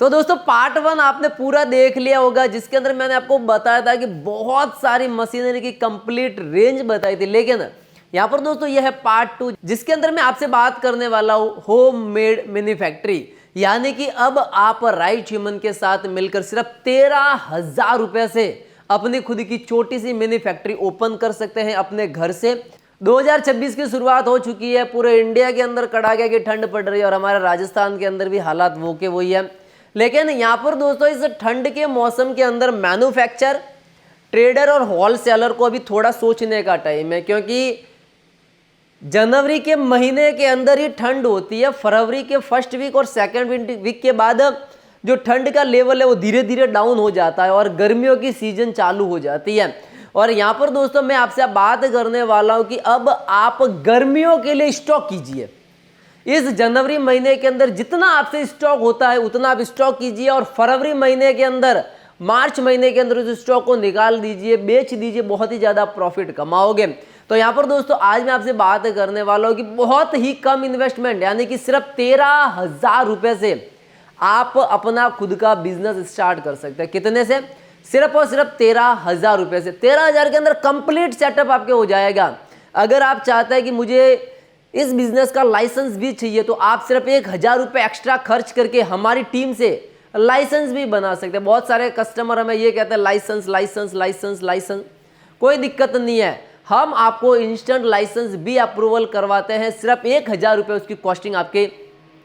तो दोस्तों पार्ट 1 आपने पूरा देख लिया होगा, जिसके अंदर मैंने आपको बताया था कि बहुत सारी मशीनरी की कंप्लीट रेंज बताई थी। लेकिन यहाँ पर दोस्तों यह है पार्ट 2, जिसके अंदर मैं आपसे बात करने वाला हूँ होम मेड मैन्युफैक्चरिंग। यानी कि अब आप राइट ह्यूमन के साथ मिलकर सिर्फ 13,000 रुपए से अपनी खुद की छोटी सी मैन्युफैक्चरी ओपन कर सकते हैं अपने घर से। 2026 की शुरुआत हो चुकी है, पूरे इंडिया के अंदर कड़ाके की ठंड पड़ रही है और हमारे राजस्थान के अंदर भी हालात वो के वही है। लेकिन यहाँ पर दोस्तों इस ठंड के मौसम के अंदर मैन्युफैक्चर, ट्रेडर और होलसेलर को अभी थोड़ा सोचने का टाइम है, क्योंकि जनवरी के महीने के अंदर ही ठंड होती है। फरवरी के फर्स्ट वीक और सेकेंड वीक के बाद जो ठंड का लेवल है वो धीरे धीरे डाउन हो जाता है और गर्मियों की सीजन चालू हो जाती है। और यहाँ पर दोस्तों मैं आपसे बात करने वाला हूँ कि अब आप गर्मियों के लिए स्टॉक कीजिए। इस जनवरी महीने के अंदर जितना आपसे स्टॉक होता है उतना आप स्टॉक कीजिए और फरवरी महीने के अंदर, मार्च महीने के अंदर उस स्टॉक को निकाल दीजिए, बेच दीजिए, बहुत ही ज़्यादा प्रॉफिट कमाओगे। तो यहाँ पर दोस्तों आज मैं आपसे बात करने वाला हूँ कि बहुत ही कम इन्वेस्टमेंट यानी कि सिर्फ 13,000 रुपये से आप अपना खुद का बिजनेस स्टार्ट कर सकते हैं। कितने से? सिर्फ और सिर्फ 13,000 रुपये से। 13,000 के अंदर कंप्लीट सेटअप आपके हो जाएगा। अगर आप चाहते हैं कि मुझे इस बिजनेस का लाइसेंस भी चाहिए तो आप सिर्फ 1,000 रुपये एक्स्ट्रा खर्च करके हमारी टीम से लाइसेंस भी बना सकते हैं। बहुत सारे कस्टमर हमें ये कहते हैं लाइसेंस लाइसेंस लाइसेंस लाइसेंस। कोई दिक्कत नहीं है, हम आपको इंस्टेंट लाइसेंस भी अप्रूवल करवाते हैं। सिर्फ 1,000 रुपये उसकी कॉस्टिंग आपके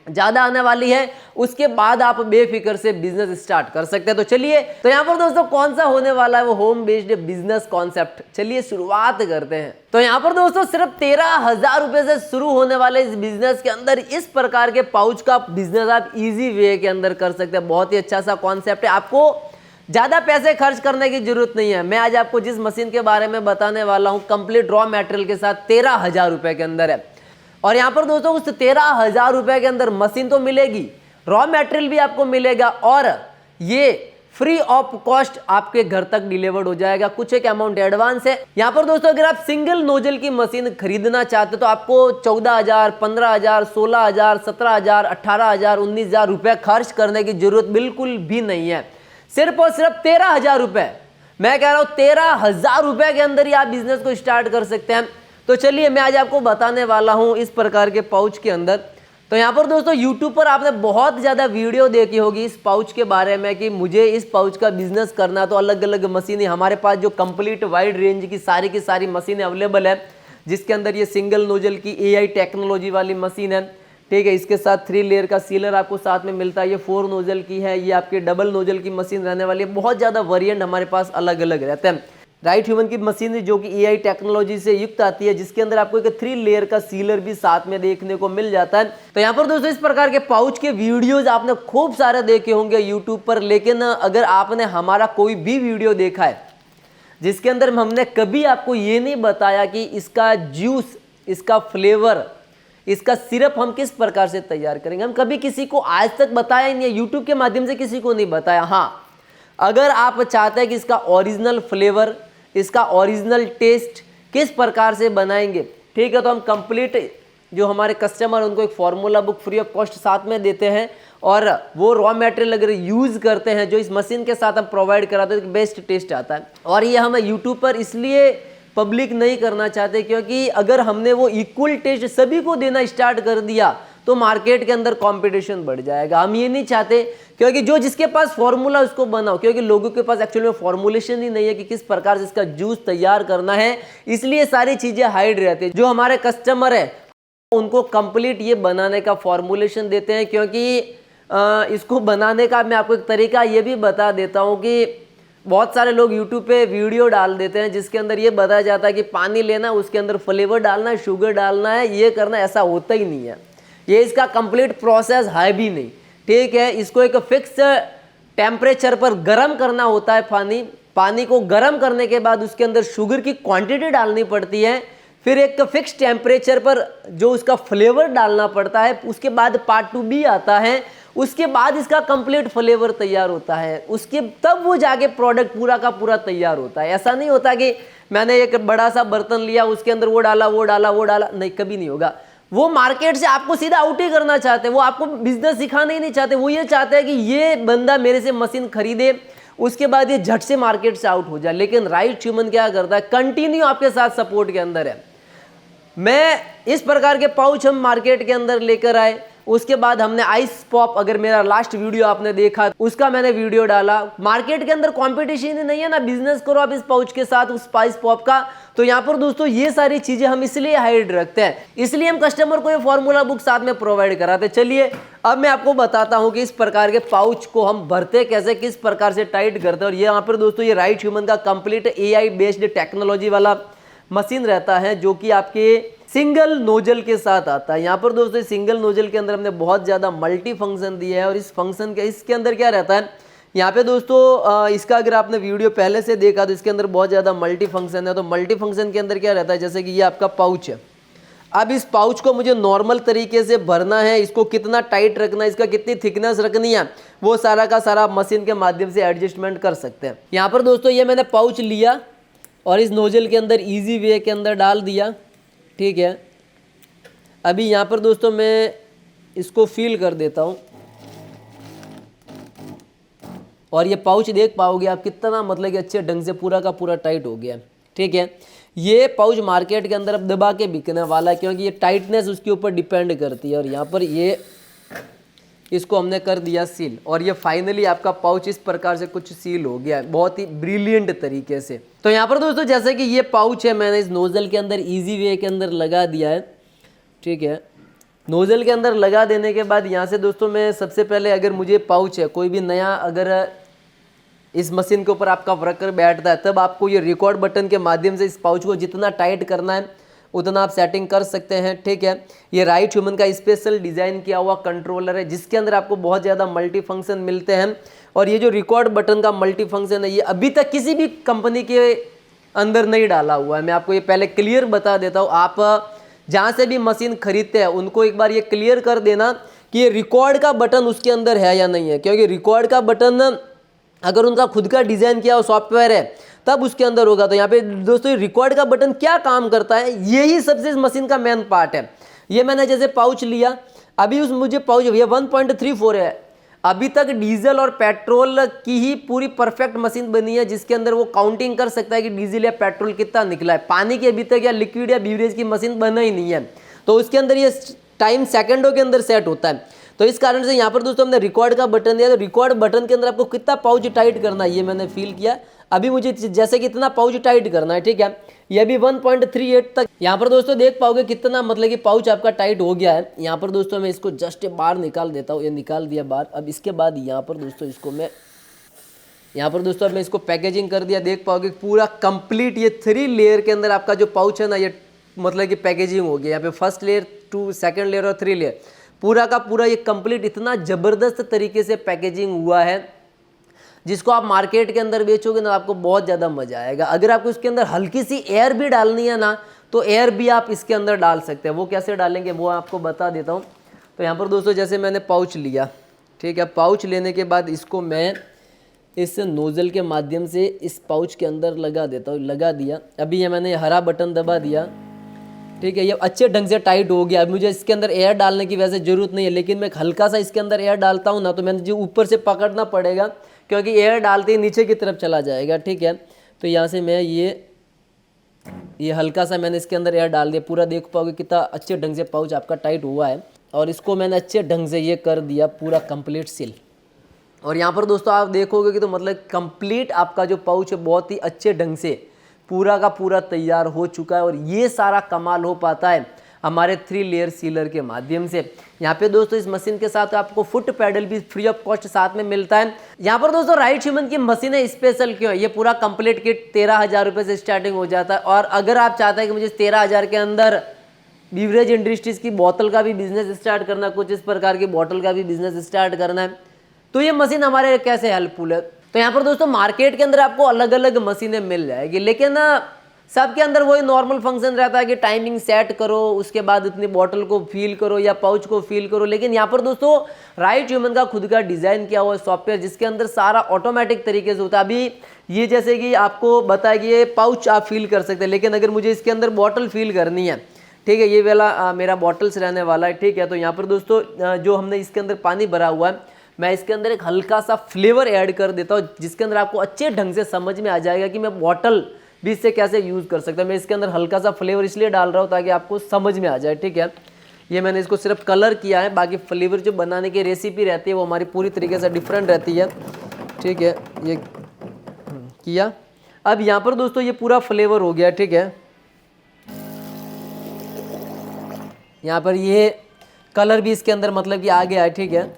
ज़्यादा आने वाली है, उसके बाद आप बेफिक्र से बिजनेस स्टार्ट कर सकते हैं। तो चलिए, तो यहाँ पर दोस्तों कौन सा होने वाला है वो होम बेस्ड बिजनेस कॉन्सेप्ट, चलिए शुरुआत करते हैं। तो यहाँ पर दोस्तों सिर्फ 13,000 रुपये से शुरू होने वाले इस बिजनेस के अंदर इस प्रकार के पाउच का बिजनेस आप इजी वे के अंदर कर सकते हैं। बहुत ही अच्छा सा कॉन्सेप्ट है, आपको ज़्यादा पैसे खर्च करने की जरूरत नहीं है। मैं आज आपको जिस मशीन के बारे में बताने वाला हूँ कंप्लीट रॉ मटेरियल के साथ 13,000 रुपये के अंदर है। और यहाँ पर दोस्तों उस 13,000 रुपये के अंदर मशीन तो मिलेगी, रॉ मटेरियल भी आपको मिलेगा और ये फ्री ऑफ कॉस्ट आपके घर तक डिलीवर्ड हो जाएगा। कुछ एक अमाउंट एडवांस है। यहाँ पर दोस्तों अगर आप सिंगल नोजल की मशीन खरीदना चाहते तो आपको 14,000, 15,000, 16,000, 17,000, 18,000, 19,000 रुपये खर्च करने की जरूरत बिल्कुल भी नहीं है। सिर्फ और सिर्फ 13,000 रुपये, मैं कह रहा हूँ 13,000 रुपये के अंदर ही आप बिजनेस को स्टार्ट कर सकते हैं। तो चलिए मैं आज आपको बताने वाला हूं इस प्रकार के पाउच के अंदर। तो यहाँ पर दोस्तों YouTube पर आपने बहुत ज़्यादा वीडियो देखी होगी इस पाउच के बारे में कि मुझे इस पाउच का बिजनेस करना, तो अलग अलग मशीनें हमारे पास जो कंप्लीट वाइड रेंज की सारी मशीनें अवेलेबल है, जिसके अंदर ये सिंगल नोजल की AI टेक्नोलॉजी वाली मशीन है, ठीक है। इसके साथ 3 लेयर का सीलर आपको साथ में मिलता है। ये 4 नोजल की है, ये आपके डबल नोजल की मशीन रहने वाली है। बहुत ज़्यादा वेरिएंट हमारे पास अलग अलग रहते हैं। राइट ह्यूमन की मशीन जो कि AI टेक्नोलॉजी से युक्त आती है, जिसके अंदर आपको एक 3 लेयर का सीलर भी साथ में देखने को मिल जाता है। तो यहाँ पर दोस्तों इस प्रकार के पाउच के वीडियोस आपने खूब सारे देखे होंगे YouTube पर, लेकिन अगर आपने हमारा कोई भी वीडियो देखा है जिसके अंदर हमने कभी आपको ये नहीं बताया कि इसका जूस, इसका फ्लेवर, इसका सिरप हम किस प्रकार से तैयार करेंगे, हम कभी किसी को आज तक बताया ही नहीं है, यूट्यूब के माध्यम से किसी को नहीं बताया। हाँ, अगर आप चाहते हैं कि इसका ओरिजिनल फ्लेवर, इसका ओरिजिनल टेस्ट किस प्रकार से बनाएंगे, ठीक है, तो हम कंप्लीट जो हमारे कस्टमर उनको एक formula book free of cost साथ में देते हैं और वो रॉ मटेरियल अगर यूज़ करते हैं जो इस मशीन के साथ हम प्रोवाइड कराते हैं, बेस्ट टेस्ट आता है। और ये हम यूट्यूब पर इसलिए पब्लिक नहीं करना चाहते क्योंकि अगर हमने वो इक्वल टेस्ट सभी को देना स्टार्ट कर दिया तो मार्केट के अंदर कंपटीशन बढ़ जाएगा। हम ये नहीं चाहते, क्योंकि जो जिसके पास फॉर्मूला उसको बनाओ, क्योंकि लोगों के पास एक्चुअली में फॉर्मुलेशन ही नहीं है कि किस प्रकार से इसका जूस तैयार करना है, इसलिए सारी चीज़ें हाइड रहती है। जो हमारे कस्टमर है उनको कंप्लीट ये बनाने का फॉर्मुलेशन देते हैं, क्योंकि इसको बनाने का मैं आपको एक तरीका ये भी बता देता हूँ कि बहुत सारे लोग YouTube पे वीडियो डाल देते हैं जिसके अंदर ये बताया जाता है कि पानी लेना, उसके अंदर फ्लेवर डालना है, शुगर डालना है, ये करना, ऐसा होता ही नहीं है। ये इसका कंप्लीट प्रोसेस है भी नहीं, ठीक है। इसको एक फिक्स टेम्परेचर पर गर्म करना होता है। पानी को गर्म करने के बाद उसके अंदर शुगर की क्वांटिटी डालनी पड़ती है, फिर एक फिक्स टेम्परेचर पर जो उसका फ्लेवर डालना पड़ता है, उसके बाद पार्ट 2B आता है, उसके बाद इसका कंप्लीट फ्लेवर तैयार होता है, उसके तब वो जाके प्रोडक्ट पूरा का पूरा तैयार होता है। ऐसा नहीं होता कि मैंने एक बड़ा सा बर्तन लिया, उसके अंदर वो डाला, नहीं, कभी नहीं होगा। वो मार्केट से आपको सीधा आउट ही करना चाहते हैं, वो आपको बिजनेस सिखाना ही नहीं चाहते। वो ये चाहते हैं कि ये बंदा मेरे से मशीन खरीदे, उसके बाद ये झट से मार्केट से आउट हो जाए। लेकिन राइट ह्यूमन क्या करता है, कंटिन्यू आपके साथ सपोर्ट के अंदर है। मैं इस प्रकार के पाउच हम मार्केट के अंदर लेकर आए, उसके बाद हमने आइस पॉप, अगर मेरा लास्ट वीडियो आपने देखा उसका मैंने वीडियो डाला। मार्केट के अंदर कंपटीशन ही नहीं है ना, बिजनेस करो आप इस पाउच के साथ, उस आइस पॉप का। तो यहाँ पर दोस्तों ये सारी चीजें हम इसलिए हाइड रखते हैं, इसलिए हम कस्टमर को ये फॉर्मूला बुक साथ में प्रोवाइड कराते हैं। चलिए अब मैं आपको बताता हूँ कि इस प्रकार के पाउच को हम भरते कैसे, किस प्रकार से टाइट करते हैं। और ये यहाँ पर दोस्तों ये राइट ह्यूमन का कंप्लीट AI बेस्ड टेक्नोलॉजी वाला मशीन रहता है, जो कि आपके सिंगल नोजल के साथ आता है। यहाँ पर दोस्तों सिंगल नोजल के अंदर हमने बहुत ज़्यादा मल्टी फंक्शन दिया है। और इस फंक्शन के इसके अंदर क्या रहता है, यहाँ पे दोस्तों इसका अगर आपने वीडियो पहले से देखा तो इसके अंदर बहुत ज़्यादा मल्टी फंक्शन है। तो मल्टी फंक्शन के अंदर क्या रहता है, जैसे कि ये आपका पाउच है। अब इस पाउच को मुझे नॉर्मल तरीके से भरना है, इसको कितना टाइट रखना है, इसका कितनी थिकनेस रखनी है, वो सारा का सारा मशीन के माध्यम से एडजस्टमेंट कर सकते हैं। यहाँ पर दोस्तों ये मैंने पाउच लिया और इस नोजल के अंदर ईजी वे के अंदर डाल दिया, ठीक है। अभी यहाँ पर दोस्तों मैं इसको फील कर देता हूँ और ये पाउच देख पाओगे आप कितना मतलब कि अच्छे ढंग से पूरा का पूरा टाइट हो गया, ठीक है। ये पाउच मार्केट के अंदर अब दबा के बिकने वाला है, क्योंकि ये टाइटनेस उसके ऊपर डिपेंड करती है। और यहाँ पर ये इसको हमने कर दिया सील, और ये फाइनली आपका पाउच इस प्रकार से कुछ सील हो गया है बहुत ही ब्रिलियंट तरीके से। तो यहाँ पर दोस्तों जैसे कि ये पाउच है, मैंने इस नोजल के अंदर ईजी वे के अंदर लगा दिया है, ठीक है। नोजल के अंदर लगा देने के बाद यहाँ से दोस्तों मैं सबसे पहले, अगर मुझे पाउच है कोई भी नया, अगर इस मशीन के ऊपर आपका वर्कर बैठता है, तब आपको ये रिकॉर्ड बटन के माध्यम से इस पाउच को जितना टाइट करना है उतना आप सेटिंग कर सकते हैं, ठीक है। ये राइट ह्यूमन का स्पेशल डिज़ाइन किया हुआ कंट्रोलर है, जिसके अंदर आपको बहुत ज़्यादा मल्टी फंक्शन मिलते हैं। और ये जो रिकॉर्ड बटन का मल्टी फंक्शन है, ये अभी तक किसी भी कंपनी के अंदर नहीं डाला हुआ है। मैं आपको ये पहले क्लियर बता देता हूँ, आप जहाँ से भी मशीन खरीदते हैं उनको एक बार ये क्लियर कर देना कि ये रिकॉर्ड का बटन उसके अंदर है या नहीं है, क्योंकि रिकॉर्ड का बटन अगर उनका खुद का डिज़ाइन किया हुआ सॉफ्टवेयर है तब उसके अंदर होगा। तो यहाँ पे दोस्तों रिकॉर्ड का बटन क्या काम करता है, यही सबसे इस मशीन का मेन पार्ट है। ये मैंने जैसे पाउच लिया, अभी उस मुझे पाउच ये 1.34 है, अभी तक डीजल और पेट्रोल की ही पूरी परफेक्ट मशीन बनी है, जिसके अंदर वो काउंटिंग कर सकता है कि डीजल या पेट्रोल कितना निकला है। पानी की अभी तक या लिक्विड या बीवरेज की मशीन बना ही नहीं है, तो उसके अंदर ये टाइम सेकंडों के अंदर सेट होता है। तो इस कारण से यहाँ पर दोस्तों हमने रिकॉर्ड का बटन दिया, तो रिकॉर्ड बटन के अंदर आपको कितना पाउच टाइट करना है ये मैंने फील किया। अभी मुझे जैसे कि इतना पाउच टाइट करना है, ठीक है। ये भी 1.38 तक यहाँ पर दोस्तों देख पाओगे कितना मतलब कि पाउच आपका टाइट हो गया है। यहाँ पर दोस्तों मैं इसको जस्ट बाहर निकाल देता हूँ, ये निकाल दिया बाहर। अब इसके बाद यहाँ पर दोस्तों इसको मैं यहाँ पर दोस्तों अब मैं इसको पैकेजिंग कर दिया, देख पाओगे पूरा कंप्लीट ये 3 लेयर के अंदर आपका जो पाउच है ना, ये मतलब कि पैकेजिंग हो गया। यहाँ पे फर्स्ट लेयर, 2 सेकंड लेयर और 3 लेयर, पूरा का पूरा ये कंप्लीट इतना ज़बरदस्त तरीके से पैकेजिंग हुआ है, जिसको आप मार्केट के अंदर बेचोगे ना आपको बहुत ज़्यादा मज़ा आएगा। अगर आपको इसके अंदर हल्की सी एयर भी डालनी है ना, तो एयर भी आप इसके अंदर डाल सकते हैं। वो कैसे डालेंगे वो आपको बता देता हूँ। तो यहाँ पर दोस्तों जैसे मैंने पाउच लिया, ठीक है। पाउच लेने के बाद इसको मैं इस नोज़ल के माध्यम से इस पाउच के अंदर लगा देता हूँ, लगा दिया। अभी ये मैंने हरा बटन दबा दिया, ठीक है। ये अच्छे ढंग से टाइट हो गया। अब मुझे इसके अंदर एयर डालने की वैसे ज़रूरत नहीं है, लेकिन मैं हल्का सा इसके अंदर एयर डालता हूँ ना, तो मैंने जो ऊपर से पकड़ना पड़ेगा, क्योंकि एयर डालते ही नीचे की तरफ चला जाएगा, ठीक है। तो यहाँ से मैं ये हल्का सा मैंने इसके अंदर एयर डाल दिया। पूरा देख पाओगे कितना अच्छे ढंग से पाउच आपका टाइट हुआ है, और इसको मैंने अच्छे ढंग से ये कर दिया पूरा कंप्लीट सील। और यहाँ पर दोस्तों आप देखोगे कि तो मतलब कंप्लीट आपका जो पाउच है बहुत ही अच्छे ढंग से पूरा का पूरा तैयार हो चुका है। और ये सारा कमाल हो पाता है हमारे 3 लेयर सीलर के माध्यम से। यहाँ पे दोस्तों इस मशीन के साथ आपको फुट पैडल भी फ्री ऑफ कॉस्ट साथ में मिलता है। यहाँ पर दोस्तों राइट ह्यूमन की मशीनें स्पेशल क्यों है, ये पूरा कंप्लीट किट 13,000 रुपये से स्टार्टिंग हो जाता है। और अगर आप चाहते हैं कि मुझे 13,000 के अंदर बीवरेज इंडस्ट्रीज की बोतल का भी बिजनेस स्टार्ट करना, कुछ इस प्रकार की बोतल का भी बिजनेस स्टार्ट करना है, तो ये मशीन हमारे कैसे हेल्पफुल है। तो यहाँ पर दोस्तों मार्केट के अंदर आपको अलग अलग मशीनें मिल जाएगी, लेकिन सबके अंदर वही नॉर्मल फंक्शन रहता है कि टाइमिंग सेट करो, उसके बाद इतनी बॉटल को फील करो या पाउच को फील करो। लेकिन यहाँ पर दोस्तों राइट ह्यूमन का खुद का डिज़ाइन किया हुआ सॉफ्टवेयर, जिसके अंदर सारा ऑटोमेटिक तरीके से होता है। अभी ये जैसे कि आपको बताया कि ये पाउच आप फील कर सकते हैं, लेकिन अगर मुझे इसके अंदर बॉटल फील करनी है, ठीक है। ये वाला मेरा बॉटल्स रहने वाला है, ठीक है। तो यहाँ पर दोस्तों जो हमने इसके अंदर पानी भरा हुआ है, मैं इसके अंदर एक हल्का सा फ्लेवर ऐड कर देता हूँ, जिसके अंदर आपको अच्छे ढंग से समझ में आ जाएगा कि मैं बॉटल भी इससे कैसे यूज़ कर सकता हूँ। मैं इसके अंदर हल्का सा फ्लेवर इसलिए डाल रहा हूँ ताकि आपको समझ में आ जाए, ठीक है। ये मैंने इसको सिर्फ कलर किया है, बाकी फ्लेवर जो बनाने की रेसिपी रहती है वो हमारी पूरी तरीके से डिफरेंट रहती है, ठीक है। ये किया। अब यहाँ पर दोस्तों ये पूरा फ्लेवर हो गया, ठीक है। यहाँ पर ये कलर भी इसके अंदर मतलब कि आ गया है, ठीक है।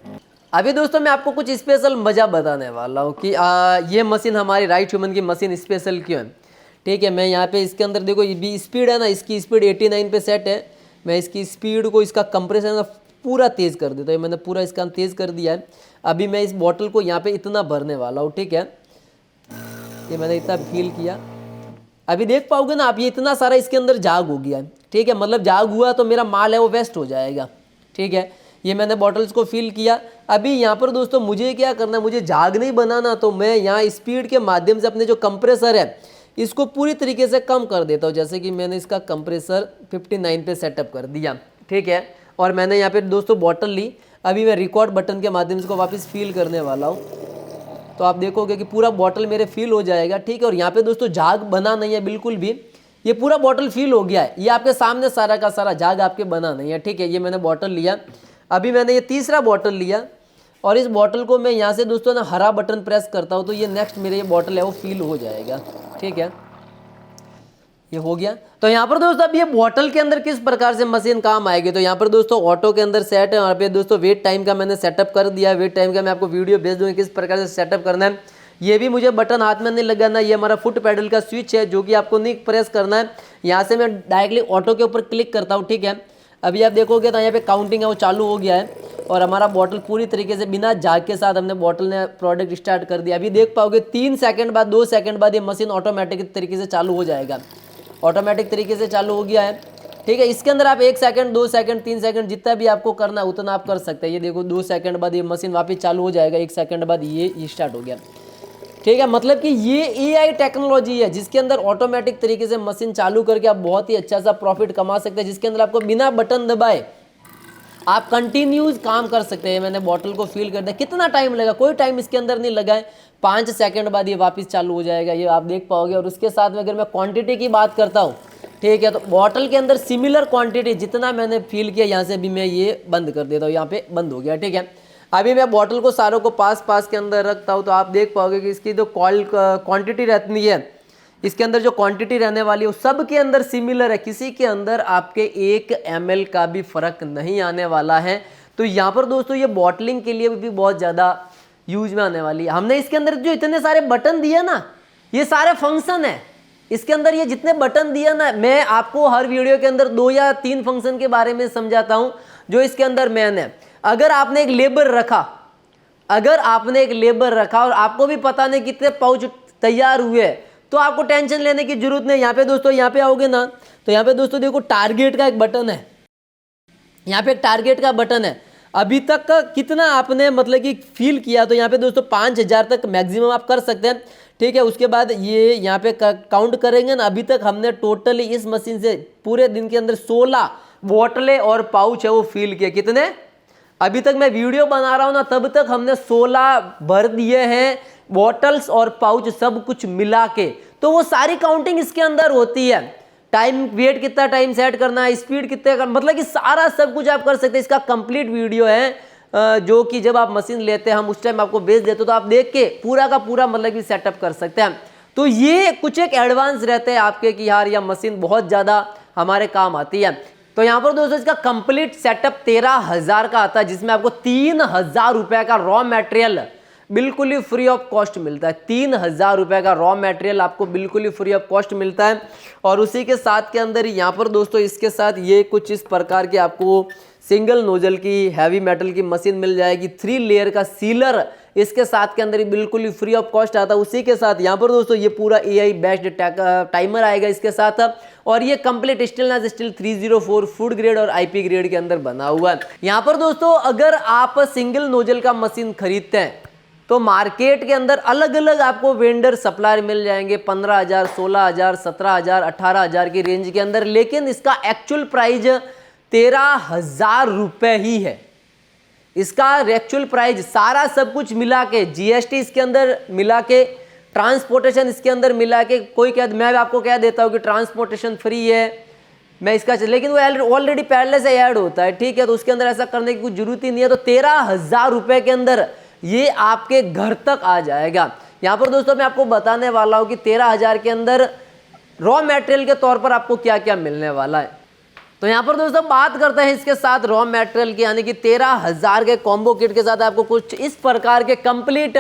अभी दोस्तों मैं आपको कुछ स्पेशल मज़ा बताने वाला हूँ कि ये मशीन हमारी राइट ह्यूमन की मशीन स्पेशल क्यों है, ठीक है। मैं यहाँ पे इसके अंदर देखो ये भी स्पीड है ना, इसकी स्पीड 89 पे सेट है। मैं इसकी स्पीड को, इसका कंप्रेसर ना पूरा तेज़ कर देता हूँ। मैंने पूरा इसका तेज़ कर दिया है। अभी मैं इस बॉटल को यहाँ पे इतना भरने वाला हूँ, ठीक है। ये मैंने इतना फील किया। अभी देख पाओगे ना आप, ये इतना सारा इसके अंदर जाग हो गया है, ठीक है। मतलब जाग हुआ तो मेरा माल है वो वेस्ट हो जाएगा, ठीक है। ये मैंने बॉटल्स को फिल किया। अभी यहाँ पर दोस्तों मुझे क्या करना है, मुझे जाग नहीं बनाना, तो मैं यहाँ स्पीड के माध्यम से अपने जो कंप्रेसर है इसको पूरी तरीके से कम कर देता हूँ। जैसे कि मैंने इसका कंप्रेसर 59 पे सेटअप कर दिया, ठीक है। और मैंने यहाँ पे दोस्तों बॉटल ली। अभी मैं रिकॉर्ड बटन के माध्यम से इसको वापस फिल करने वाला हूँ, तो आप देखोगे कि पूरा बॉटल मेरे फिल हो जाएगा, ठीक है। और यहाँ पे दोस्तों जाग बना नहीं है बिल्कुल भी, ये पूरा बॉटल फिल हो गया है। ये आपके सामने सारा का सारा जाग आपके बना नहीं है, ठीक है। ये मैंने बॉटल लिया। अभी मैंने ये तीसरा बॉटल लिया और इस बॉटल को मैं यहाँ से दोस्तों ना हरा बटन प्रेस करता हूँ, तो ये नेक्स्ट मेरे ये बॉटल है वो फिल हो जाएगा, ठीक है। ये हो गया। तो यहाँ पर दोस्तों अब ये बॉटल के अंदर किस प्रकार से मशीन काम आएगी, तो यहाँ पर दोस्तों ऑटो के अंदर सेट है। यहाँ पे दोस्तों वेट टाइम का मैंने सेटअप कर दिया। वेट टाइम का मैं आपको वीडियो भेज दूँगी किस प्रकार से सेटअप करना है। ये भी मुझे बटन हाथ में नहीं लगाना, ये हमारा फुट पैडल का स्विच है जो कि आपको नहीं प्रेस करना है। यहाँ से मैं डायरेक्टली ऑटो के ऊपर क्लिक करता हूँ, ठीक है। अभी आप देखोगे तो यहाँ पे काउंटिंग है वो चालू हो गया है और हमारा बॉटल पूरी तरीके से बिना जाग के साथ हमने बॉटल ने प्रोडक्ट स्टार्ट कर दिया। अभी देख पाओगे 3 सेकंड बाद 2 सेकंड बाद ये मशीन ऑटोमेटिक तरीके से चालू हो जाएगा। ऑटोमेटिक तरीके से चालू हो गया है, ठीक है। इसके अंदर आप 1 सेकंड 2 सेकंड 3 सेकंड जितना भी आपको करना है उतना आप कर सकते हैं। ये देखो 2 सेकंड बाद ये मशीन वापस चालू हो जाएगा, 1 सेकंड बाद ये स्टार्ट हो गया, ठीक है। मतलब कि ये AI टेक्नोलॉजी है जिसके अंदर ऑटोमेटिक तरीके से मशीन चालू करके आप बहुत ही अच्छा सा प्रॉफिट कमा सकते हैं, जिसके अंदर आपको बिना बटन दबाए आप कंटिन्यूज काम कर सकते हैं। मैंने बॉटल को फिल कर दिया। कितना टाइम लगा, कोई टाइम इसके अंदर नहीं लगा है। 5 सेकंड बाद ये वापस चालू हो जाएगा, ये आप देख पाओगे। और उसके साथ में अगर मैं क्वांटिटी की बात करता हूँ, ठीक है, तो बॉटल के अंदर सिमिलर क्वांटिटी जितना मैंने फिल किया यहाँ से भी मैं ये बंद कर देता हूँ। यहाँ पे बंद हो गया, ठीक है। अभी मैं बॉटल को सारों को पास के अंदर रखता हूँ, तो आप देख पाओगे कि इसकी जो क्वांटिटी रहती है, इसके अंदर जो क्वांटिटी रहने वाली है वो सब के अंदर सिमिलर है। किसी के अंदर आपके 1 ml का भी फर्क नहीं आने वाला है। तो यहाँ पर दोस्तों ये बॉटलिंग के लिए भी बहुत ज़्यादा यूज में आने वाली है। हमने इसके अंदर जो इतने सारे बटन दिए ना, ये सारे फंक्शन है इसके अंदर। ये जितने बटन दिया ना, मैं आपको हर वीडियो के अंदर 2 या 3 फंक्शन के बारे में समझाता हूँ जो इसके अंदर मेन है। अगर आपने एक लेबर रखा और आपको भी पता नहीं कितने पाउच तैयार हुए, तो आपको टेंशन लेने की जरूरत नहीं। यहाँ पे दोस्तों यहाँ पे आओगे ना, तो यहाँ पे दोस्तों देखो टारगेट का एक बटन है। यहाँ पे एक टारगेट का बटन है। अभी तक का कितना आपने मतलब कि फील किया, तो यहाँ पे दोस्तों 5000 तक मैक्सिमम आप कर सकते हैं, ठीक है। उसके बाद ये यहाँ पे काउंट करेंगे ना, अभी तक हमने टोटली इस मशीन से पूरे दिन के अंदर 16 बोतलें और पाउच है वो फील किए। कितने? अभी तक मैं वीडियो बना रहा हूँ ना, तब तक हमने 16 भर दिए हैं, बॉटल्स और पाउच सब कुछ मिला के। तो वो सारी काउंटिंग इसके अंदर होती है। टाइम, वेट कितना टाइम सेट करना है, स्पीड कितने का, मतलब कि सारा सब कुछ आप कर सकते हैं। इसका कंप्लीट वीडियो है जो कि जब आप मशीन लेते हैं हम उस टाइम आपको भेज देते, तो आप देख के पूरा का पूरा मतलब कि सेटअप कर सकते हैं। तो ये कुछ एक एडवांस रहते हैं आपके कि यार यह मशीन बहुत ज़्यादा हमारे काम आती है। तो यहाँ पर दोस्तों इसका कंप्लीट सेटअप 13,000 का आता है, जिसमें आपको 3,000 रुपये का रॉ मटेरियल बिल्कुल ही फ्री ऑफ कॉस्ट मिलता है। 3,000 रुपये का रॉ मटेरियल आपको बिल्कुल ही फ्री ऑफ कॉस्ट मिलता है। और उसी के साथ के अंदर यहाँ पर दोस्तों इसके साथ ये कुछ इस प्रकार की आपको सिंगल नोजल की हैवी मेटल की मशीन मिल जाएगी। 3 लेयर का सीलर इसके साथ के अंदर ही बिल्कुल ही फ्री ऑफ कॉस्ट आता है। उसी के साथ यहाँ पर दोस्तों ये पूरा AI बेस्ड टाइमर आएगा इसके साथ, और ये complete stainless steel 304 food grade और IP ग्रेड के अंदर बना हुआ है। यहाँ पर दोस्तों अगर आप सिंगल नोजल का मशीन खरीदते हैं तो मार्केट के अंदर अलग अलग आपको वेंडर सप्लायर मिल जाएंगे 15,000, 16,000, 17,000, 18,000 की रेंज के अंदर, लेकिन इसका एक्चुअल प्राइस 13,000 रुपए ही है। इसका एक्चुअल प्राइस सारा सब कुछ मिला के, जीएसटी इसके अंदर मिला के, ट्रांसपोर्टेशन इसके अंदर मिला के, कोई क्या, मैं आपको कह देता हूँ कि ट्रांसपोर्टेशन फ्री है, मैं इसका, लेकिन वो ऑलरेडी पहले से ऐड होता है, ठीक है, तो उसके अंदर ऐसा करने की कुछ जरूरत ही नहीं है। तो 13,000 रुपए के अंदर ये आपके घर तक आ जाएगा। यहाँ पर दोस्तों मैं आपको बताने वाला हूँ कि 13,000 के अंदर रॉ मटेरियल के तौर पर आपको क्या क्या मिलने वाला है। तो यहाँ पर दोस्तों बात करते हैं इसके साथ रॉ मटेरियल की, यानी कि 13,000 के कॉम्बो किट के साथ आपको कुछ इस प्रकार के कंप्लीट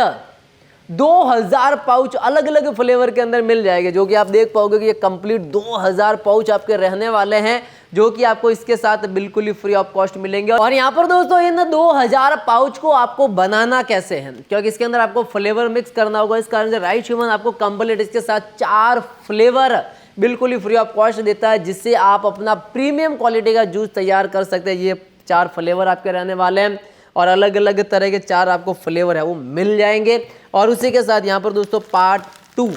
2,000 पाउच अलग अलग फ्लेवर के अंदर मिल जाएंगे, जो कि आप देख पाओगे कि ये कंप्लीट 2,000 पाउच आपके रहने वाले हैं, जो कि आपको इसके साथ बिल्कुल ही फ्री ऑफ कॉस्ट मिलेंगे। और यहाँ पर दोस्तों इन 2,000 पाउच को आपको बनाना कैसे है, क्योंकि इसके अंदर आपको फ्लेवर मिक्स करना होगा, इस कारण से राइट ह्यूमन आपको कंप्लीट इसके साथ 4 फ्लेवर बिल्कुल ही फ्री ऑफ कॉस्ट देता है, जिससे आप अपना प्रीमियम क्वालिटी का जूस तैयार कर सकते हैं। ये 4 फ्लेवर आपके रहने वाले हैं और अलग अलग तरह के 4 आपको फ्लेवर है वो मिल जाएंगे। और उसी के साथ यहाँ पर दोस्तों पार्ट 2,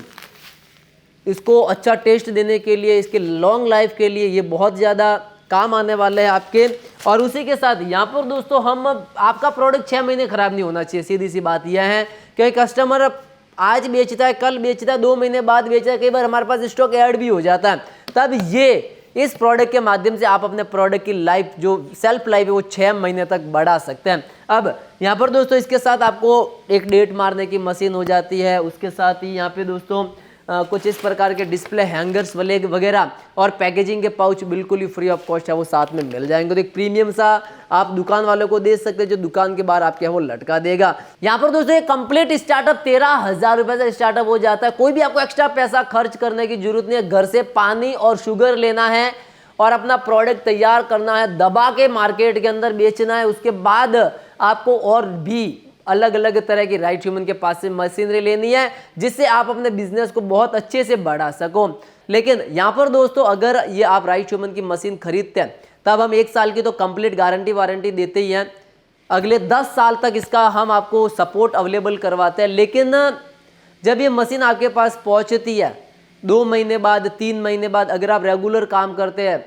इसको अच्छा टेस्ट देने के लिए, इसके लॉन्ग लाइफ के लिए ये बहुत ज़्यादा काम आने वाले हैं आपके। और उसी के साथ यहाँ पर दोस्तों हम, आपका प्रोडक्ट 6 महीने खराब नहीं होना चाहिए, सीधी सी बात यह है, क्योंकि कस्टमर आज बेचता है, कल बेचता है, 2 महीने बाद बेचता है, कई बार हमारे पास स्टॉक ऐड भी हो जाता है। तब ये इस प्रोडक्ट के माध्यम से आप अपने प्रोडक्ट की लाइफ, जो सेल्फ लाइफ है, वो 6 महीने तक बढ़ा सकते हैं। अब यहाँ पर दोस्तों इसके साथ आपको एक डेट मारने की मशीन हो जाती है, उसके साथ ही यहाँ पे दोस्तों कुछ इस प्रकार के डिस्प्ले हैंगर्स वगैरह और पैकेजिंग के पाउच बिल्कुल ही फ्री ऑफ कॉस्ट है वो साथ में मिल जाएंगे। तो एक प्रीमियम सा आप दुकान वालों को दे सकते हैं, जो दुकान के बाहर आपके वो लटका देगा। यहाँ पर दोस्तों ये कंप्लीट स्टार्टअप 13,000 रुपए से स्टार्टअप हो जाता है। कोई भी आपको एक्स्ट्रा पैसा खर्च करने की जरूरत नहीं है, घर से पानी और शुगर लेना है और अपना प्रोडक्ट तैयार करना है, दबा के मार्केट के अंदर बेचना है। उसके बाद आपको और भी अलग अलग तरह की राइट ह्यूमन के पास से मशीनरी लेनी है, जिससे आप अपने बिजनेस को बहुत अच्छे से बढ़ा सको। लेकिन यहाँ पर दोस्तों अगर ये आप राइट ह्यूमन की मशीन खरीदते हैं, तब हम 1 साल की तो कंप्लीट गारंटी वारंटी देते ही हैं, अगले 10 साल तक इसका हम आपको सपोर्ट अवेलेबल करवाते हैं। लेकिन जब ये मशीन आपके पास पहुँचती है 2 महीने बाद, 3 महीने बाद, अगर आप रेगुलर काम करते हैं,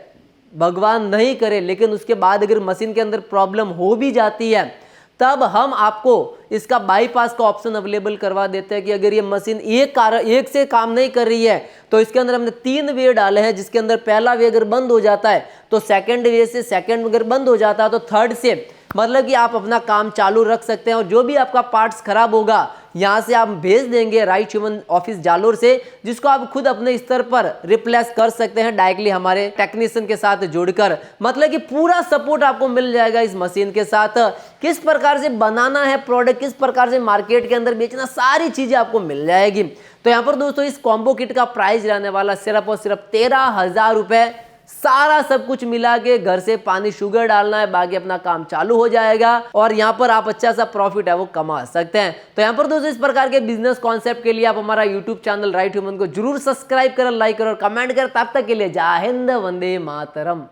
भगवान नहीं करे, लेकिन उसके बाद अगर मशीन के अंदर प्रॉब्लम हो भी जाती है, तब हम आपको इसका बाईपास का ऑप्शन अवेलेबल करवा देते हैं कि अगर ये मशीन एक से काम नहीं कर रही है, तो इसके अंदर हमने 3 वे डाले हैं, जिसके अंदर पहला वे अगर बंद हो जाता है तो सेकंड वे से, सेकंड अगर बंद हो जाता है तो थर्ड से, मतलब कि आप अपना काम चालू रख सकते हैं। और जो भी आपका पार्ट्स खराब होगा, यहाँ से आप भेज देंगे राइट ह्यूमन ऑफिस जालोर से, जिसको आप खुद अपने स्तर पर रिप्लेस कर सकते हैं डायरेक्टली हमारे टेक्नीशियन के साथ जुड़कर। मतलब कि पूरा सपोर्ट आपको मिल जाएगा इस मशीन के साथ। किस प्रकार से बनाना है प्रोडक्ट, किस प्रकार से मार्केट के अंदर बेचना, सारी चीजें आपको मिल जाएगी। तो यहाँ पर दोस्तों इस कॉम्बो किट का प्राइस रहने वाला सिर्फ और सिर्फ 13,000 रुपए। सारा सब कुछ मिला के, घर से पानी शुगर डालना है, बाकी अपना काम चालू हो जाएगा और यहाँ पर आप अच्छा सा प्रॉफिट है वो कमा सकते हैं। तो यहाँ पर दोस्तों इस प्रकार के बिजनेस कॉन्सेप्ट के लिए आप हमारा यूट्यूब चैनल राइट ह्यूमन को जरूर सब्सक्राइब करें, लाइक करें और कमेंट करें। तब तक के लिए जय हिंद, वंदे मातरम।